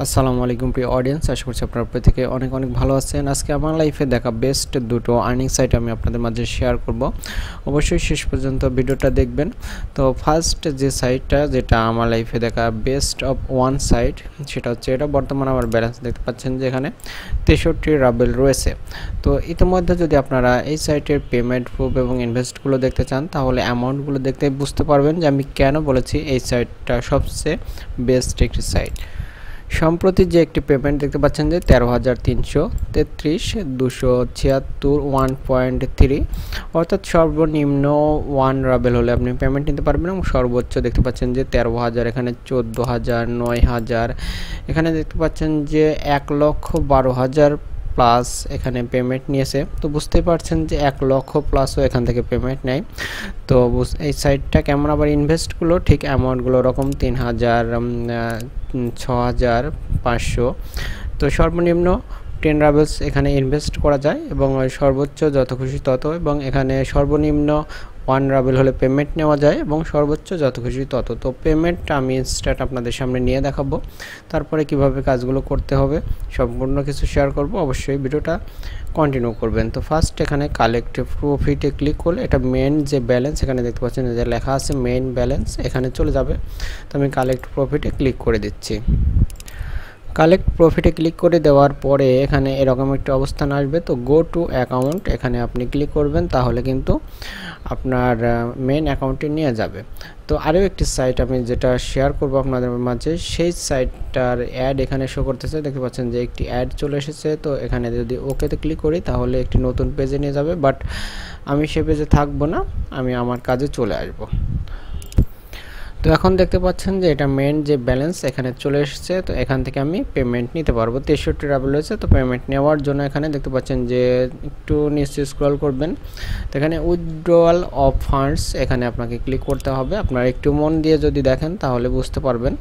আসসালামু আলাইকুম প্রিয় অডিয়েন্স, আশা করছি আপনারা প্রত্যেকে অনেক অনেক ভালো আছেন। আজকে আমার লাইফে দেখা বেস্ট দুটো আর্নিং সাইট আমি আপনাদের মাঝে শেয়ার করব। অবশ্যই শেষ পর্যন্ত ভিডিওটা দেখবেন। তো ফার্স্ট যে সাইটটা, যেটা আমার লাইফে দেখা বেস্ট অফ ওয়ান সাইট, সেটা হচ্ছে এটা। বর্তমানে আমার ব্যালেন্স দেখতে পাচ্ছেন যে এখানে 63 রাবেল রয়েছে। তো ইতিমধ্যে যদি আপনারা এই সাইটের পেমেন্ট প্রুফ এবং ইনভেস্টগুলো দেখতে চান, তাহলে অ্যামাউন্টগুলো দেখতে বুঝতে পারবেন যে আমি কেন বলেছি এই সাইটটা সবচেয়ে বেস্ট একটি সাইট। সম্প্রতি যে একটি পেমেন্ট দেখতে পাচ্ছেন যে 13,333 276 1.3, অর্থাৎ সর্বনিম্ন 1 রাবেল হলে আপনি পেমেন্ট নিতে পারবেন এবং সর্বোচ্চ দেখতে পাচ্ছেন যে 13,000, এখানে 14,000, 9,000, এখানে দেখতে পাচ্ছেন যে 1,12,000 প্লাস এখানে পেমেন্ট নিয়েছে। তো বুঝতেই পারছেন যে 1 লক্ষ প্লাসও এখান থেকে পেমেন্ট নেয়। তো এই সাইটটা কেমন, আবার ইনভেস্টগুলো ঠিক অ্যামাউন্টগুলো রকম 3,000, 6,500। তো সর্বনিম্ন 10 রাবেলস এখানে ইনভেস্ট করা যায় এবং সর্বোচ্চ যত খুশি তত, এবং এখানে সর্বনিম্ন 1 রাবেল হলে পেমেন্ট নেওয়া যায় এবং সর্বোচ্চ যত খুশি তত। তো পেমেন্ট আমি ইনস্ট্যান্ট আপনাদের সামনে নিয়ে দেখাবো, তারপরে কিভাবে কাজগুলো করতে হবে সম্পূর্ণ কিছু শেয়ার করব। অবশ্যই ভিডিওটা কন্টিনিউ করবেন। তো ফার্স্ট এখানে কালেক্ট প্রফিটে ক্লিক করলে এটা মেন যে ব্যালেন্স এখানে দেখতে পাচ্ছেন যে লেখা আছে মেইন ব্যালেন্স, এখানে চলে যাবে। তো আমি কালেক্ট প্রফিটে ক্লিক করে দিচ্ছি। কালেক্ট প্রফিটে ক্লিক করে দেওয়ার পরে এখানে এরকম একটা অবস্থান আসবে। তো গো টু অ্যাকাউন্ট এখানে আপনি ক্লিক করবেন, তাহলে কিন্তু আপনার মেন অ্যাকাউন্টে নিয়ে যাবে। তো আরও একটি সাইট আমি যেটা শেয়ার করব আপনাদের মাঝে, সেই সাইটটার অ্যাড এখানে শো করতেছে। দেখতে পাচ্ছেন যে একটি অ্যাড চলে এসেছে। তো এখানে যদি ওকেতে ক্লিক করি তাহলে একটি নতুন পেজে নিয়ে যাবে, বাট আমি সে পেজে থাকবো না, আমি আমার কাজে চলে আসব। তো এখন দেখতে পাচ্ছেন যে এটা মেন যে ব্যালেন্স এখানে চলে এসেছে। তো এখান থেকে আমি পেমেন্ট নিতে পারবো। 63 রাবেল রয়েছে। তো পেমেন্ট নেওয়ার জন্য এখানে দেখতে পাচ্ছেন যে একটু নিচে স্ক্রল করবেন, তো এখানে উইথড্রয়াল অফ ফান্ডস এখানে আপনাকে ক্লিক করতে হবে। আপনারা একটু মন দিয়ে যদি দেখেন তাহলে বুঝতে পারবেন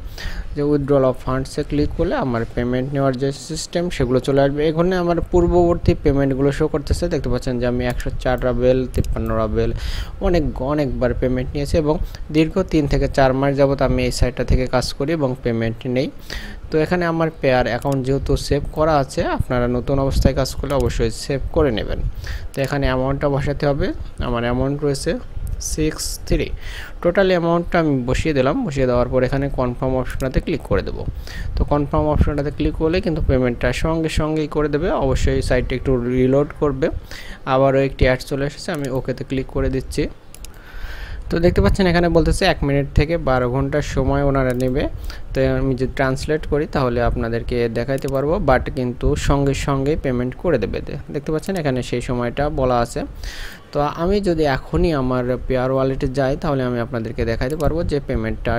যে উইথড্রয়াল অফ ফান্ডসে ক্লিক করলে আমার পেমেন্ট নেওয়ার যে সিস্টেম সেগুলো চলে আসবে। এখানে আমার পূর্ববর্তী পেমেন্টগুলো শো করতেছে। দেখতে পাচ্ছেন যে আমি 104 রাবেল, 53 রাবেল অনেকবার পেমেন্ট নিয়েছি এবং দীর্ঘ 3 থেকে 4 মাস যাবত আমি এই সাইটটা থেকে কাজ করি এবং পেমেন্ট নেই। তো এখানে আমার পেয়ার অ্যাকাউন্ট যেহেতু সেভ করা আছে, আপনারা নতুন অবস্থায় কাজ করলে অবশ্যই সেভ করে নেবেন। তো এখানে অ্যামাউন্টটা বসাতে হবে। আমার অ্যামাউন্ট রয়েছে 63। টোটাল অ্যামাউন্টটা আমি বসিয়ে দিলাম। বসিয়ে দেওয়ার পর এখানে কনফার্ম অপশনটাতে ক্লিক করে দেবো। তো কনফার্ম অপশনটাতে ক্লিক করলে কিন্তু পেমেন্টটা সঙ্গেই করে দেবে। অবশ্যই সাইটটা একটু রিলোড করবে। আবারও একটি অ্যাড চলে এসেছে, আমি ওকেতে ক্লিক করে দিচ্ছি। তো দেখতে পাচ্ছেন এখানে বলতেছে 1 মিনিট থেকে 12 ঘন্টা সময় ওনারা নেবে। তো আমি যদি ট্রান্সলেট করি তাহলে আপনাদেরকে দেখাইতে পারবো, বাট কিন্তু সঙ্গে পেমেন্ট করে দেবে। দেখতে পাচ্ছেন এখানে সেই সময়টা বলা আছে। তো আমি যদি এখনই আমার পেয়ার ওয়ালেটে যাই তাহলে আমি আপনাদেরকে দেখাতে পারবো যে পেমেন্টটা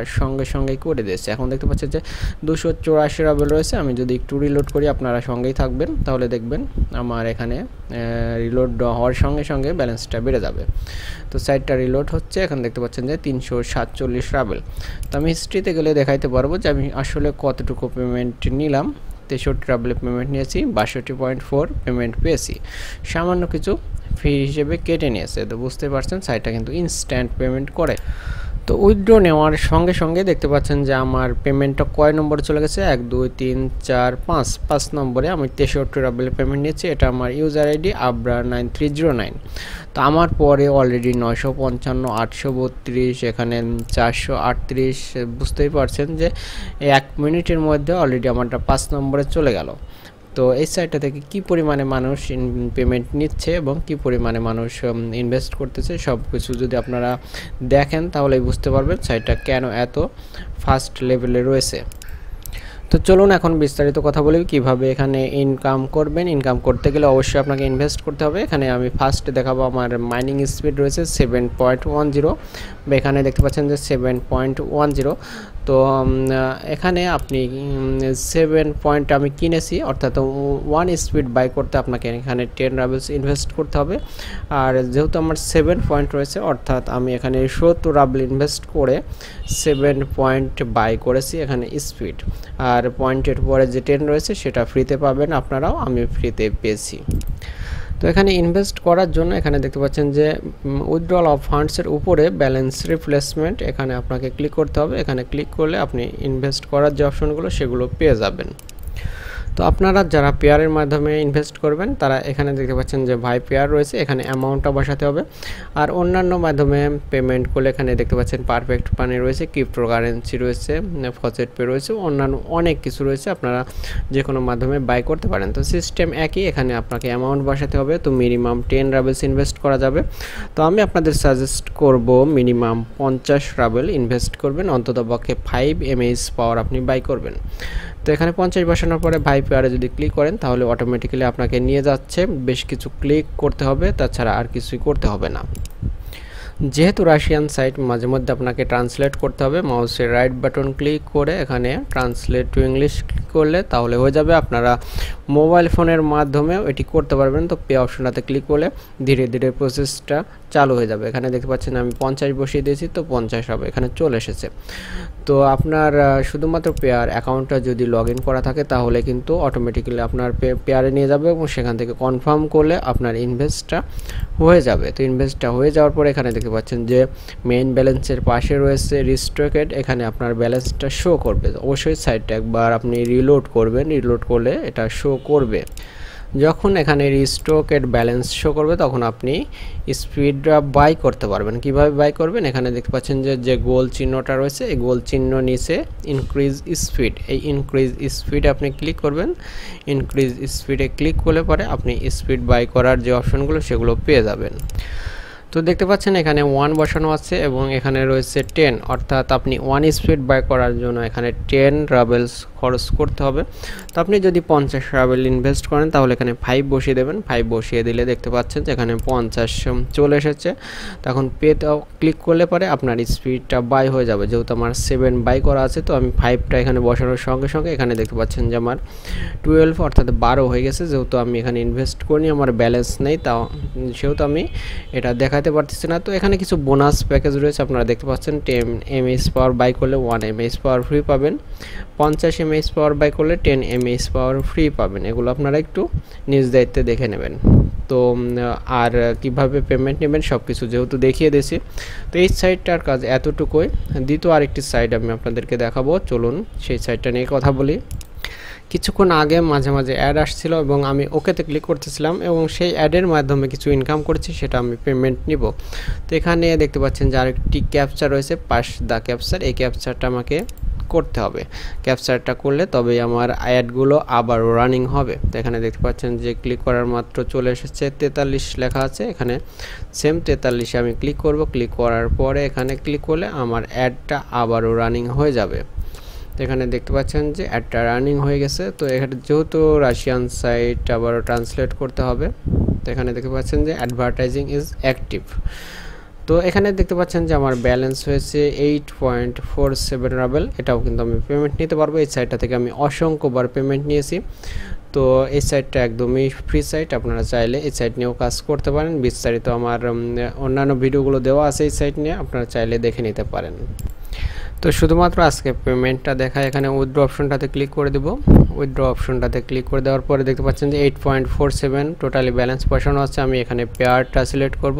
সঙ্গেই করে দিয়েছে। এখন দেখতে পাচ্ছেন যে 284 রাবেল রয়েছে। আমি যদি একটু রিলোড করি, আপনারা সঙ্গেই থাকবেন, তাহলে দেখবেন আমার এখানে রিলোড হওয়ার সঙ্গে ব্যালেন্সটা বেড়ে যাবে। তো সাইটটা রিলোড হচ্ছে। এখন দেখতে পাচ্ছেন যে 347 রাবেল। তো আমি হিস্ট্রিতে গেলে দেখাইতে পারবো যে আমি আসলে কতটুকু পেমেন্ট নিলাম। 63 রাবেলে পেমেন্ট নিয়েছি, 62.4 পেমেন্ট পেয়েছি। সামান্য কিছু ফি হিসেবে কেটে নিয়েছে। তো বুঝতে পারছেন সাইটটা কিন্তু ইনস্ট্যান্ট পেমেন্ট করে। তো উইথড্র নেওয়ার সঙ্গে দেখতে পাচ্ছেন যে আমার পেমেন্টটা কয় নম্বরে চলে গেছে, 1 2 3 4 5 নম্বরে আমি 63 রাবেলের পেমেন্ট নিয়েছি। এটা আমার ইউজার আইডি আবরা 9309। তো আমার পরে অলরেডি 955, 832, এখানে 438। বুঝতেই পারছেন যে 1 মিনিটের মধ্যে অলরেডি আমারটা 5 নম্বরে চলে গেল। তো এই সাইটটা থেকে কি পরিমাণে মানুষ পেমেন্ট নিচ্ছে এবং কি পরিমাণে মানুষ ইনভেস্ট করতেছে সব কিছু যদি আপনারা দেখেন তাহলেই বুঝতে পারবেন সাইটটা কেন এত ফাস্ট লেভেলে রয়েছে। তো চলুন এখন বিস্তারিত কথা বলি কিভাবে এখানে ইনকাম করবেন। ইনকাম করতে গেলে অবশ্যই আপনাকে ইনভেস্ট করতে হবে। এখানে আমি ফার্স্ট দেখাবো আমার মাইনিং স্পিড রয়েছে 7.10। এখানে দেখতে পাচ্ছেন যে 7.10। তো এখানে আপনি 7 পয়েন্ট আমি কিনেছি, অর্থাৎ 1 স্পিড বাই করতে আপনাকে এখানে 10 রাবেলস ইনভেস্ট করতে হবে। আর যেহেতু আমার 7 পয়েন্ট রয়েছে, অর্থাৎ আমি এখানে 70 রাবেল ইনভেস্ট করে 7 পয়েন্ট বাই করেছি এখানে স্পিড। আর পয়েন্টের পরে যে 10 রয়েছে সেটা ফ্রিতে পাবেন আপনারাও, আমি ফ্রিতে পেয়েছি। তো এখানে ইনভেস্ট করার জন্য এখানে দেখতে পাচ্ছেন যে উইথড্রল অফ ফান্ডসের উপরে ব্যালেন্স রিপ্লেসমেন্ট, এখানে আপনাকে ক্লিক করতে হবে। এখানে ক্লিক করলে আপনি ইনভেস্ট করার যে অপশনগুলো সেগুলো পেয়ে যাবেন। তো আপনারা যারা পেয়ারের মাধ্যমে ইনভেস্ট করবেন তারা এখানে দেখতে পাচ্ছেন যে ভাই পেয়ার রয়েছে, এখানে অ্যামাউন্টটা বসাতে হবে। আর অন্যান্য মাধ্যমে পেমেন্ট করলে এখানে দেখতে পাচ্ছেন পারফেক্ট মানি রয়েছে, ক্রিপ্টোকারেন্সি রয়েছে, ফসেট পে রয়েছে, অন্যান্য অনেক কিছু রয়েছে, আপনারা যে কোনো মাধ্যমে বাই করতে পারেন। তো সিস্টেম একই, এখানে আপনাকে অ্যামাউন্ট বসাতে হবে। তো মিনিমাম 10 রাবেলস ইনভেস্ট করা যাবে। তো আমি আপনাদের সাজেস্ট করব মিনিমাম 50 রাবেল ইনভেস্ট করবেন, অন্ততপক্ষে 5 mAh পাওয়ার আপনি বাই করবেন। তো এখানে 50 বসানোর পরে ভাই পেয়ারে যদি ক্লিক করেন তাহলে অটোমেটিক্যালি আপনাকে নিয়ে যাচ্ছে, বেশ কিছু ক্লিক করতে হবে, তাছাড়া আর কিছুই করতে হবে না। যেহেতু রাশিয়ান সাইট মাঝে মধ্যে আপনাকে ট্রান্সলেট করতে হবে, মাউসের রাইট বাটন ক্লিক করে এখানে ট্রান্সলেট টু ইংলিশ ক্লিক করলে তাহলে হয়ে যাবে। আপনারা মোবাইল ফোনের মাধ্যমেও এটি করতে পারবেন। তো পে অপশনটাতে ক্লিক করলে ধীরে ধীরে প্রসেসটা চালু হয়ে যাবে। এখানে দেখতে পাচ্ছেন আমি 50 বসিয়ে দিয়েছি, তো 50 হবে, এখানে চলে এসেছে। তো আপনার শুধুমাত্র পেয়ার অ্যাকাউন্টটা যদি লগ ইন করা থাকে তাহলে কিন্তু অটোমেটিক্যালি আপনার পেয়ারে নিয়ে যাবে এবং সেখান থেকে কনফার্ম করলে আপনার ইনভেস্টটা হয়ে যাবে। তো ইনভেস্টটা হয়ে যাওয়ার পরে এখানে দেখতে পাচ্ছেন যে মেইন ব্যালেন্সের পাশে রয়েছে রিস্ট্রিক্টেড, এখানে আপনার ব্যালেন্সটা শো করবে। অবশ্যই সাইটটা একবার আপনি রিলোড করবেন, রিলোড করলে এটা শো করবে। যখন এখানে রিস্ট্রিক্টেড ব্যালেন্স শো করবে তখন আপনি স্পিড বাই করতে পারবেন। কিভাবে বাই করবেন, এখানে দেখতে পাচ্ছেন যে গোল চিহ্নটা রয়েছে, এই গোল চিহ্ন নিচে ইনক্রিজ স্পিড, এই ইনক্রিজ স্পিডে আপনি ক্লিক করবেন। ইনক্রিজ স্পিডে ক্লিক করলে পরে আপনি স্পিড বাই করার যে অপশনগুলো সেগুলো পেয়ে যাবেন। তো দেখতে পাচ্ছেন এখানে 1 বসানো আছে এবং এখানে রয়েছে 10, অর্থাৎ আপনি 1 স্পিড বাই করার জন্য এখানে 10 রাবেলস খরচ করতে হবে। তো আপনি যদি 50 রাবেল ইনভেস্ট করেন তাহলে এখানে 5 বসিয়ে দেবেন। 5 বসিয়ে দিলে দেখতে পাচ্ছেন যে এখানে 50 চলে এসেছে। তখন পেতে ক্লিক করলে পরে আপনার স্পিডটা বাই হয়ে যাবে। যেহেতু আমার 7 বাই করা আছে, তো আমি 5টা এখানে বসানোর সঙ্গে সঙ্গে এখানে দেখতে পাচ্ছেন যে আমার 12 অর্থাৎ 12 হয়ে গেছে। যেহেতু আমি এখানে ইনভেস্ট করিনি, আমার ব্যালেন্স নেই, তাও সেহেতু আমি এটা দেখাতে পারতেছি না। তো এখানে কিছু বোনাস প্যাকেজ রয়েছে, আপনারা দেখতে পাচ্ছেন 10 mAh পাওয়ার বাই করলে 1 mAh পাওয়ার ফ্রি পাবেন, 50 mAh পাওয়ার বাই করলে 10 mAh পাওয়ার ফ্রি পাবেন। এগুলো আপনারা একটু নিজ দায়িত্বে দেখে নেবেন। তো আর কিভাবে পেমেন্ট নেবেন সব কিছু যেহেতু দেখিয়ে দিয়েছি। তো এই সাইটটার কাজ এতটুকুই। দ্বিতীয় আরেকটি সাইট আমি আপনাদেরকে দেখাবো, চলুন সেই সাইটটা নিয়ে কথা বলি। কিছুক্ষণ আগে মাঝে মাঝে অ্যাড আসছিল এবং আমি ওকেতে ক্লিক করতেছিলাম এবং সেই অ্যাডের মাধ্যমে কিছু ইনকাম করেছি, সেটা আমি পেমেন্ট নিব। তো এখানে দেখতে পাচ্ছেন যে আরেকটি ক্যাপচার রয়েছে, পাস দ্য ক্যাপচার, এই ক্যাপচারটা আমাকে করতে হবে। ক্যাপচারটা করলে তবেই আমার অ্যাডগুলো আবার রানিং হবে। তো এখানে দেখতে পাচ্ছেন যে ক্লিক করার মাত্র চলে এসেছে 43 লেখা আছে, এখানে সেম 43 আমি ক্লিক করব। ক্লিক করার পরে এখানে ক্লিক করলে আমার অ্যাডটা আবারও রানিং হয়ে যাবে। তো এখানে দেখতে পাচ্ছেন যে অ্যাডটা রানিং হয়ে গেছে। তো এখানে যেহেতু রাশিয়ান সাইট আবারও ট্রান্সলেট করতে হবে, তো এখানে দেখতে পাচ্ছেন যে অ্যাডভার্টাইজিং ইজ অ্যাক্টিভ। তো এখানে দেখতে পাচ্ছেন যে আমার ব্যালেন্স হয়েছে 8.47 রাবেল, এটাও কিন্তু আমি পেমেন্ট নিতে পারবো। এই সাইটটা থেকে আমি অসংখ্যবার পেমেন্ট নিয়েছি। তো এই সাইটটা একদমই ফ্রি সাইট, আপনারা চাইলে এই সাইট নিয়েও কাজ করতে পারেন। বিস্তারিত আমার অন্যান্য ভিডিওগুলো দেওয়া আছে এই সাইট নিয়ে, আপনারা চাইলে দেখে নিতে পারেন। তো শুধুমাত্র আজকে পেমেন্টটা দেখায়, এখানে উইথড্র অপশনটাতে ক্লিক করে দেব। উইথড্র অপশনটাতে ক্লিক করে দেওয়ার পরে দেখতে পাচ্ছেন যে 8.47 টোটালি ব্যালেন্স বসানো আছে। আমি এখানে পেয়ারটা সিলেক্ট করব,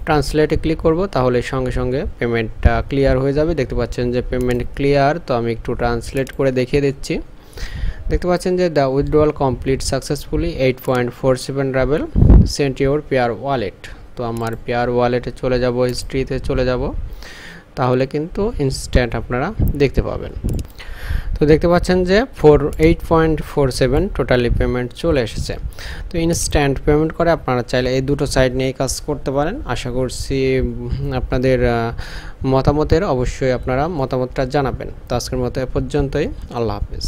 ট্রান্সলেটে ক্লিক করব, তাহলে সঙ্গে সঙ্গে পেমেন্টটা ক্লিয়ার হয়ে যাবে। দেখতে পাচ্ছেন যে পেমেন্ট ক্লিয়ার। তো আমি একটু ট্রান্সলেট করে দেখিয়ে দিচ্ছি। দেখতে পাচ্ছেন যে the withdrawal complete successfully 8.47 ruble sent your Payeer wallet. তো আমার পেয়ার ওয়ালেটে চলে যাব, হিস্ট্রিতে চলে যাব, তাহলে কিন্তু ইনস্ট্যান্ট আপনারা দেখতে পাবেন। তো দেখতে পাচ্ছেন যে 8.47 টোটালি পেমেন্ট চলে এসেছে। তো ইনস্ট্যান্ট পেমেন্ট করে আপনারা চাইলে এই দুটো সাইড নিয়ে কাজ করতে পারেন। আশা করছি আপনাদের মতামতের অবশ্যই আপনারা মতামতটা জানাবেন। তো আজকের মতো এ পর্যন্তই, আল্লাহ হাফেজ।